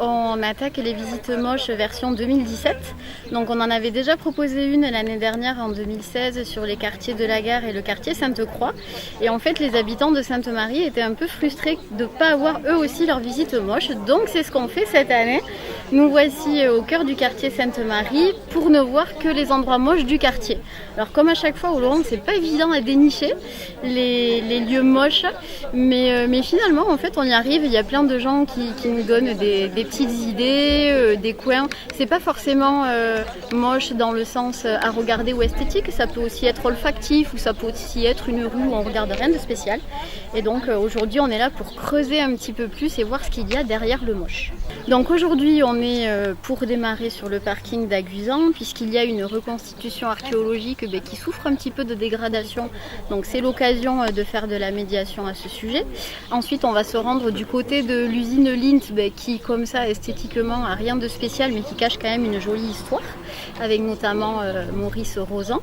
on attaque les visites moches version 2017. Donc on en avait déjà proposé une l'année dernière en 2016 sur les quartiers de la Gare et le quartier Sainte-Croix. Et en fait les habitants de Sainte-Marie étaient un peu frustrés de ne pas avoir eux aussi leur visite moche. Donc c'est ce qu'on fait cette année. Nous voici au cœur du quartier Sainte-Marie pour ne voir que les endroits moches du quartier. Alors comme à chaque fois au Laurent, c'est pas évident à dénicher les lieux moches, mais finalement en fait on y arrive. Il y a plein de gens qui nous donnent des petites idées, des coins. C'est pas forcément moche dans le sens à regarder ou esthétique, ça peut aussi être olfactif ou ça peut aussi être une rue où on regarde rien de spécial. Et donc aujourd'hui on est là pour creuser un petit peu plus et voir ce qu'il y a derrière le moche. Donc aujourd'hui on est pour démarrer sur le parking d'Aguisan puisqu'il y a une reconstitution archéologique qui souffre un petit peu de dégradation. Donc c'est l'occasion de faire de la médiation à ce sujet. Ensuite on va se rendre du côté de l'usine Lint qui comme ça esthétiquement a rien de spécial mais qui cache quand même une jolie histoire avec notamment Maurice Rosan.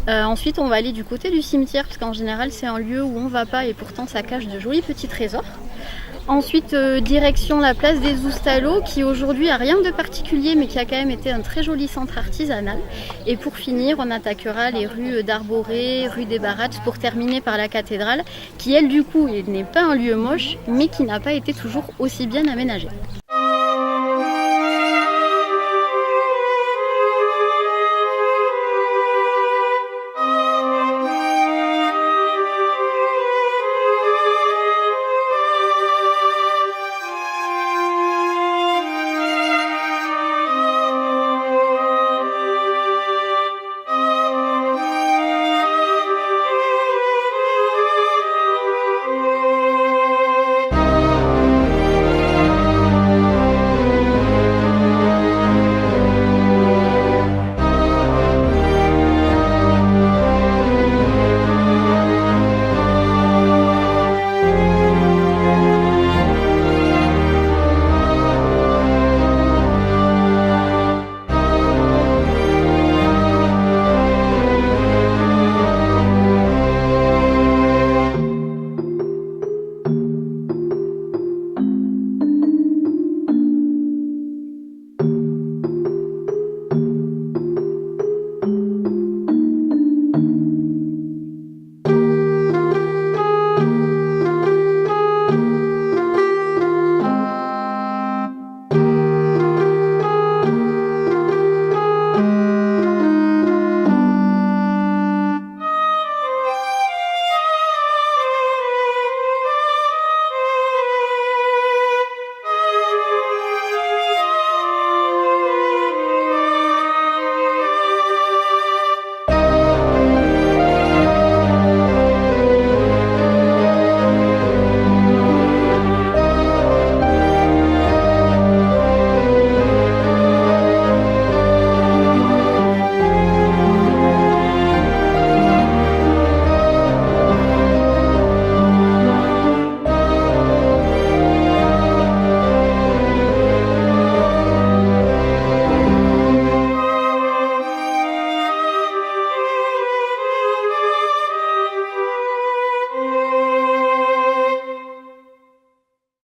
Ensuite on va aller du côté du cimetière parce qu'en général c'est un lieu où on va pas et pourtant ça cache de jolis petits trésors. Ensuite, direction la place des Oustalos qui aujourd'hui a rien de particulier mais qui a quand même été un très joli centre artisanal. Et pour finir, on attaquera les rues d'Arboré, rue des Barattes pour terminer par la cathédrale qui elle du coup n'est pas un lieu moche mais qui n'a pas été toujours aussi bien aménagée.